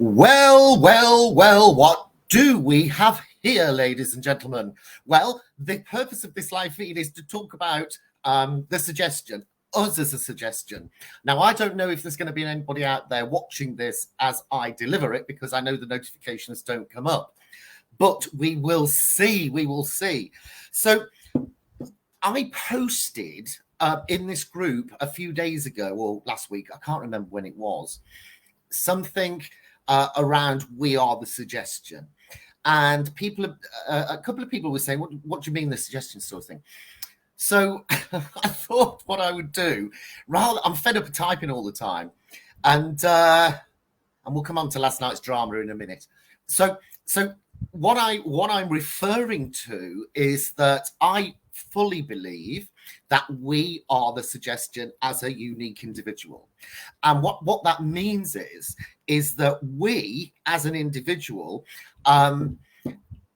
Well, what do we have here, ladies and gentlemen? Well, the purpose of this live feed is to talk about the suggestion, us as a suggestion. Now, I don't know if there's going to be anybody out there watching this as I deliver it, because I know the notifications don't come up. But we will see, So I posted in this group a few days ago, or last week, I can't remember when it was, something around we are the suggestion. And people, a couple of people were saying, what do you mean the suggestion sort of thing? So I thought what I would do, I'm fed up of typing all the time. And we'll come on to last night's drama in a minute. So what I'm referring to is that I fully believe that we are the suggestion as a unique individual. And what that means is that we, as an individual,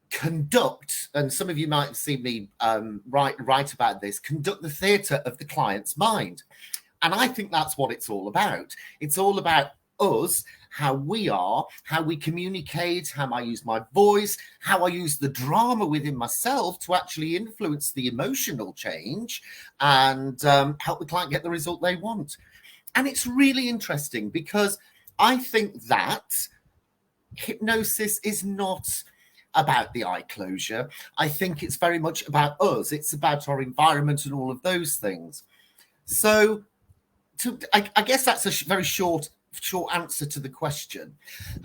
conduct, and some of you might have seen me write about this, conduct the theatre of the client's mind. And I think that's what it's all about. It's all about us, how we are, how we communicate, how I use my voice, how I use the drama within myself to actually influence the emotional change and help the client get the result they want. And it's really interesting because I think that hypnosis is not about the eye closure. I think it's very much about us. It's about our environment and all of those things. So I guess that's a very short answer to the question.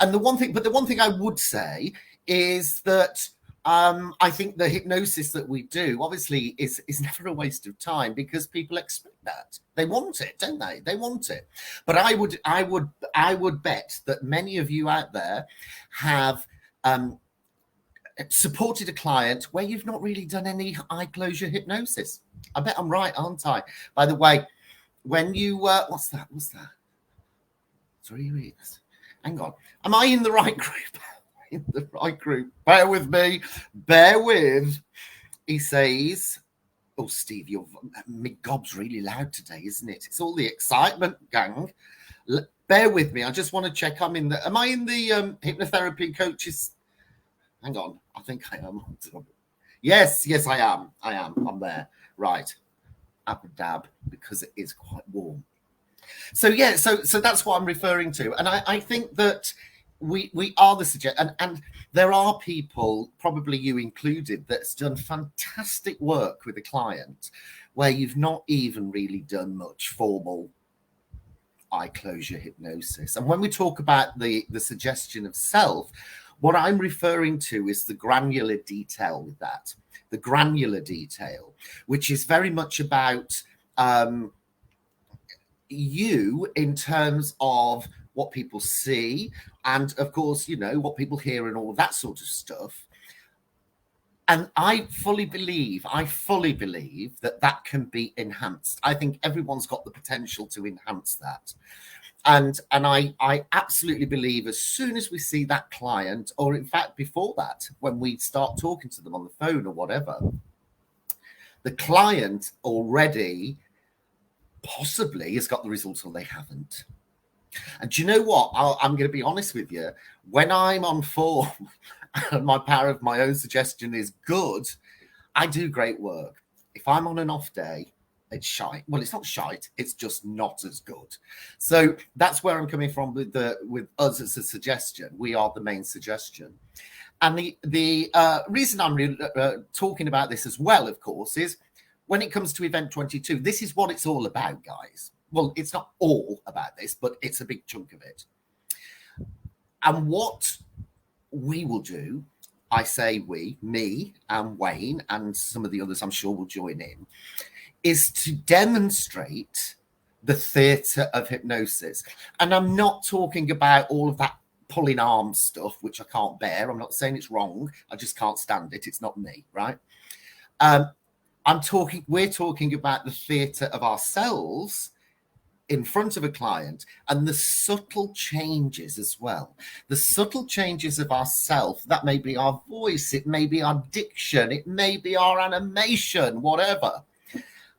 And the one thing I would say is that I think the hypnosis that we do obviously is never a waste of time, because people expect that. They want it, don't they? They want it. But I would bet that many of you out there have supported a client where you've not really done any eye closure hypnosis. I bet I'm right, aren't I? By the way, when you what's that? 3 weeks. Hang on. Am I in the right group? In the right group. Bear with me. Bear with. He says, oh, Steve, my gob's really loud today, isn't it? It's all the excitement, gang. Bear with me. I just want to check. Am I in the hypnotherapy coaches? Hang on. I think I am. Yes, I am. I'm there. Right. Up and dab, because it is quite warm. So yeah, so that's what I'm referring to. And I think that we are the suggestion, and there are people, probably you included, that's done fantastic work with a client where you've not even really done much formal eye closure hypnosis. And when we talk about the suggestion of self, what I'm referring to is the granular detail with that, the granular detail, which is very much about you in terms of what people see and, of course, what people hear and all of that sort of stuff. And I fully believe that can be enhanced. I think everyone's got the potential to enhance that. And I absolutely believe as soon as we see that client, or in fact before that, when we start talking to them on the phone or whatever, the client already possibly has got the results or they haven't. And do you know what? I'm going to be honest with you. When I'm on form and my power of my own suggestion is good, I do great work. If I'm on an off day, it's shite. Well, it's not shite. It's just not as good. So that's where I'm coming from with us as a suggestion. We are the main suggestion. And the reason I'm really, talking about this as well, of course, is when it comes to Event 22, this is what it's all about, guys. Well, it's not all about this, but it's a big chunk of it. And what we will do, I say we, me and Wayne and some of the others I'm sure will join in, is to demonstrate the theatre of hypnosis. And I'm not talking about all of that pulling arms stuff, which I can't bear. I'm not saying it's wrong. I just can't stand it. It's not me, right? We're talking about the theatre of ourselves in front of a client, and the subtle changes as well. The subtle changes of ourself, that may be our voice, it may be our diction, it may be our animation, whatever.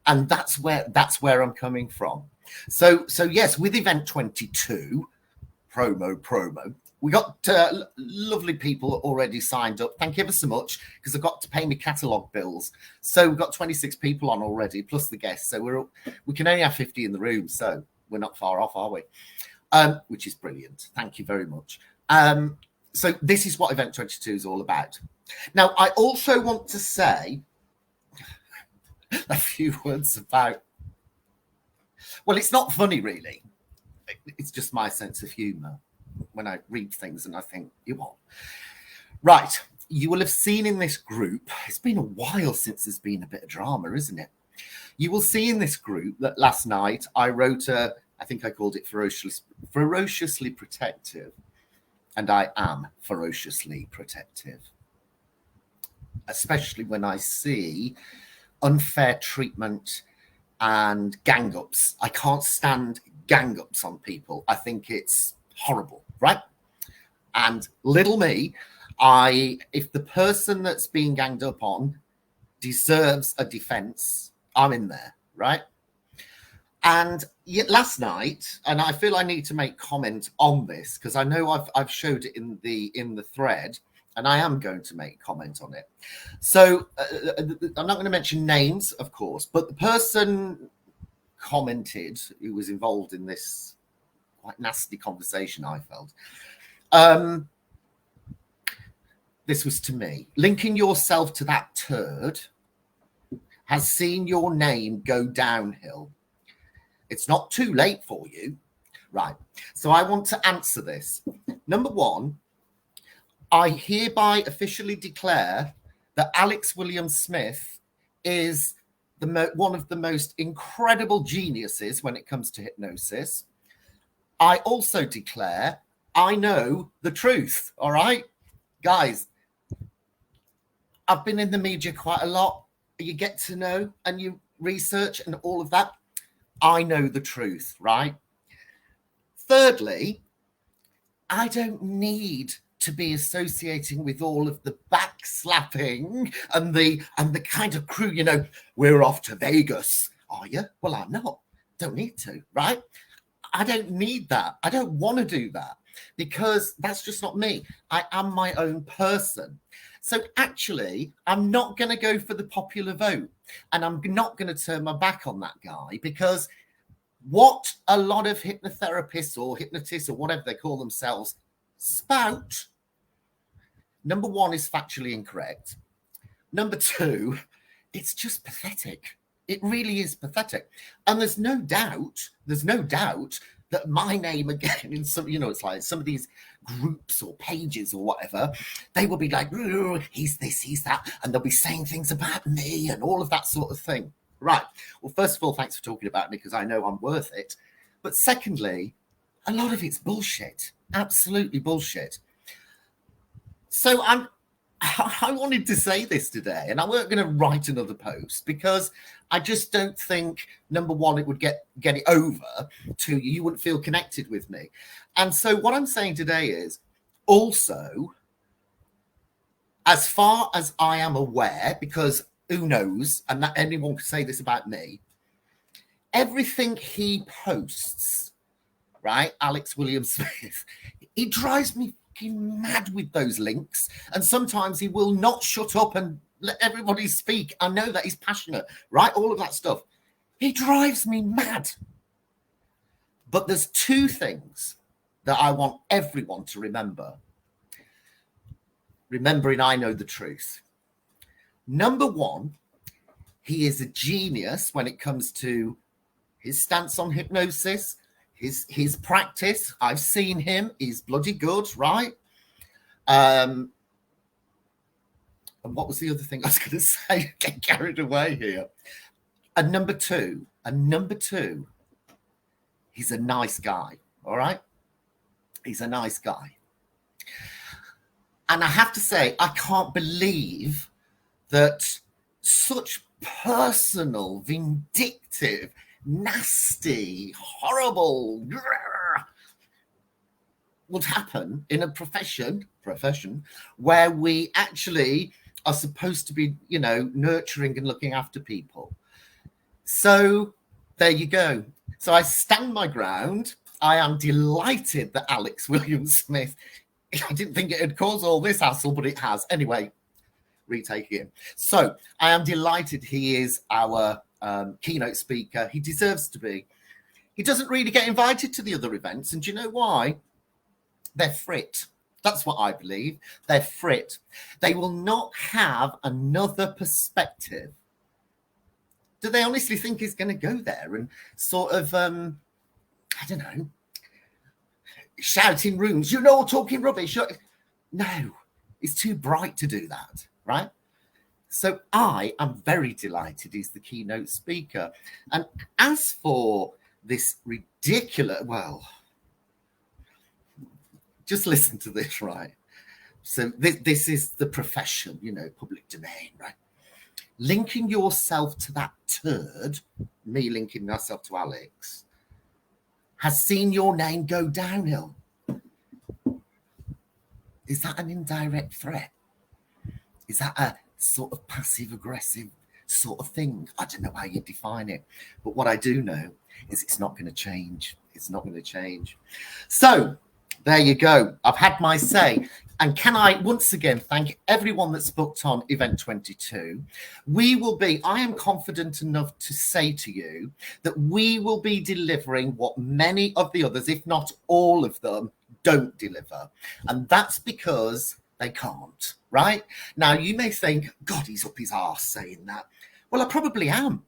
And that's where I'm coming from. So yes, with Event 22, promo, We got lovely people already signed up. Thank you ever so much, because I've got to pay me catalogue bills. So we've got 26 people on already, plus the guests. So we can only have 50 in the room, so we're not far off, are we? Which is brilliant. Thank you very much. So this is what Event 22 is all about. Now, I also want to say a few words about, well, it's not funny, really. It's just my sense of humour when I read things and I think, you what? Right. You will have seen in this group, it's been a while since there's been a bit of drama, isn't it? You will see in this group that last night I wrote I think I called it ferociously protective. And I am ferociously protective, especially when I see unfair treatment and gang-ups. I can't stand gang-ups on people. I think it's horrible, right? And little me, if the person that's being ganged up on deserves a defense, I'm in there, right? And yet last night, and I feel I need to make comment on this because I know I've showed it in the thread, and I am going to make comment on it. So I'm not going to mention names, of course, but the person commented who was involved in this quite nasty conversation, I felt. This was to me. Linking yourself to that turd has seen your name go downhill. It's not too late for you. Right. So I want to answer this. Number one, I hereby officially declare that Alex William Smith is one of the most incredible geniuses when it comes to hypnosis. I also declare I know the truth. All right, guys, I've been in the media quite a lot. You get to know and you research and all of that. I know the truth, right? Thirdly, I don't need to be associating with all of the backslapping and the kind of crew, you know, we're off to Vegas. Are you? Well, I'm not. Don't need to, right? I don't need that. I don't want to do that because that's just not me. I am my own person. So actually, I'm not going to go for the popular vote, and I'm not going to turn my back on that guy, because what a lot of hypnotherapists or hypnotists or whatever they call themselves spout, number one, is factually incorrect. Number two, it's just pathetic. It really is pathetic. And there's no doubt that my name again in some, you know, it's like some of these groups or pages or whatever, they will be like, he's this, he's that, and they'll be saying things about me and all of that sort of thing. Right. Well, first of all, thanks for talking about me because I know I'm worth it. But secondly, a lot of it's bullshit. Absolutely bullshit. So I wanted to say this today, and I weren't going to write another post because I just don't think, number one, it would get it over to you. You wouldn't feel connected with me. And so what I'm saying today is also, as far as I am aware, because who knows, and that anyone could say this about me, everything he posts, right, Alex William Smith, he drives me mad with those links, and sometimes he will not shut up and let everybody speak. I know that he's passionate, right? All of that stuff. He drives me mad. But there's two things that I want everyone to remember. Remembering I know the truth. Number one, he is a genius when it comes to his stance on hypnosis, his practice. I've seen him. He's bloody good, right? And what was the other thing I was going to say? Get carried away here. And number two, he's a nice guy, all right? He's a nice guy. And I have to say, I can't believe that such personal, vindictive, nasty, horrible would happen in a profession where we actually are supposed to be, you know, nurturing and looking after people. So there you go. So I stand my ground. I am delighted that Alex William Smith I didn't think it would cause all this hassle, but it has. Anyway, retaking it. So I am delighted he is our keynote speaker. He deserves to be. He doesn't really get invited to the other events. And do you know why? They're frit. That's what I believe. They're frit. They will not have another perspective. Do they honestly think he's going to go there and sort of, I don't know, shout in rooms, you're all talking rubbish? No, it's too bright to do that, right? So I am very delighted he's the keynote speaker. And as for this ridiculous, well, just listen to this, right? So this is the profession, you know, public domain, right? Linking yourself to that turd, me linking myself to Alex, has seen your name go downhill. Is that an indirect threat? Is that a sort of passive-aggressive sort of thing? I don't know how you define it. But what I do know is it's not going to change. It's not going to change. So there you go. I've had my say. And can I once again thank everyone that's booked on Event 22. I am confident enough to say to you that we will be delivering what many of the others, if not all of them, don't deliver. And that's because they can't, right? Now, you may think, God, he's up his arse saying that. Well, I probably am,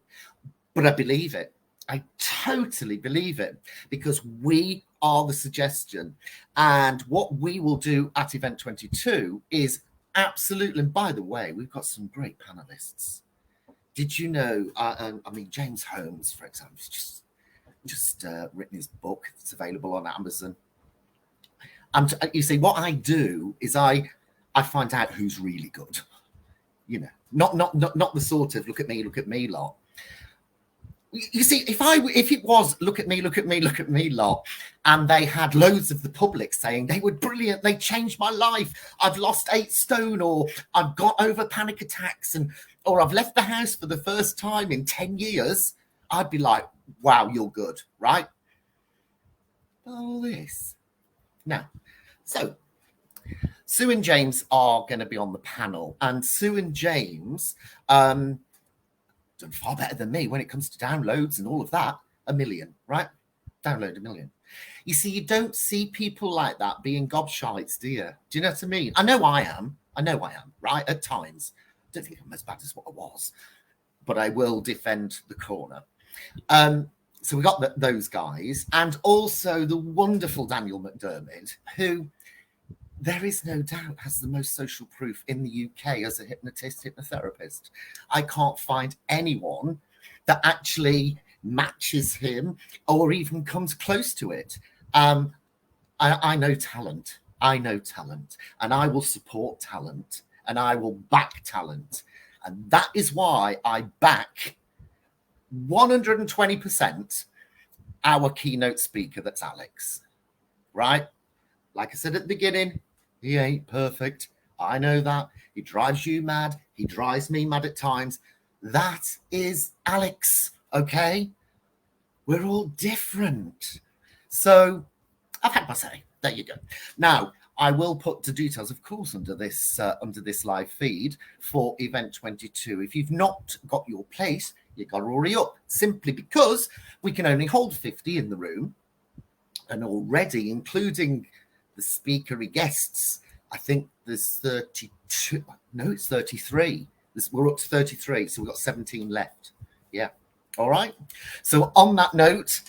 but I believe it. I totally believe it, because we are the suggestion. And what we will do at Event 22 is absolutely, and by the way, we've got some great panelists. Did you know, I mean, James Holmes, for example, has just written his book. It's available on Amazon. You see, what I do is I find out who's really good. You know, not the sort of look at me lot. You see, if it was look at me lot, and they had loads of the public saying they were brilliant, they changed my life, I've lost 8 stone, or I've got over panic attacks, or I've left the house for the first time in 10 years, I'd be like, wow, you're good, right? All this. Now, so Sue and James are going to be on the panel, and Sue and James done far better than me when it comes to downloads and all of that. 1 million, right? Download 1 million. You see, you don't see people like that being gobshites, do you? Do you know what I mean? I know I am, right? At times. I don't think I'm as bad as what I was, but I will defend the corner. So we got those guys, and also the wonderful Daniel McDermott, who there is no doubt has the most social proof in the UK as a hypnotherapist. I can't find anyone that actually matches him or even comes close to it. I know talent. And I will support talent, and I will back talent. And that is why I back 120% our keynote speaker, that's Alex, right? Like I said at the beginning, he ain't perfect. I know that. He drives you mad. He drives me mad at times. That is Alex, okay? We're all different. So I've had my say. There you go. Now, I will put the details, of course, under this live feed for Event 22. If you've not got your place, you've got to hurry up, simply because we can only hold 50 in the room. And already, including the speakery guests, I think there's 32. No, it's 33. We're up to 33, so we've got 17 left. Yeah. All right. So on that note,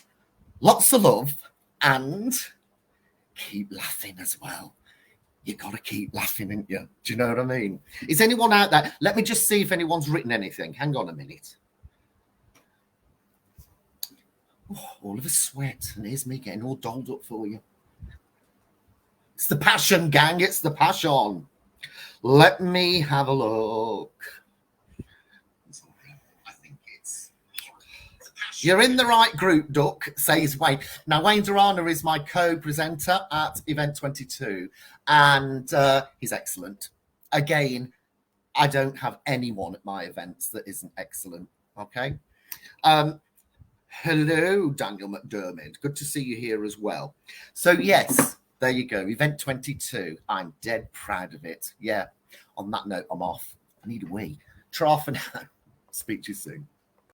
lots of love, and keep laughing as well. You got to keep laughing, ain't you? Do you know what I mean? Is anyone out there? Let me just see if anyone's written anything. Hang on a minute. Oh, all of a sweat, and here's me getting all dolled up for you. It's the passion, gang. It's the passion. Let me have a look. I think it's... You're in the right group, Duck, says Wayne. Now, Wayne Durana is my co-presenter at Event 22, and he's excellent. Again, I don't have anyone at my events that isn't excellent, okay? Hello, Daniel McDermott. Good to see you here as well. So, yes, there you go. Event 22. I'm dead proud of it. Yeah. On that note, I'm off. I need a wee. Ta for now. Speak to you soon.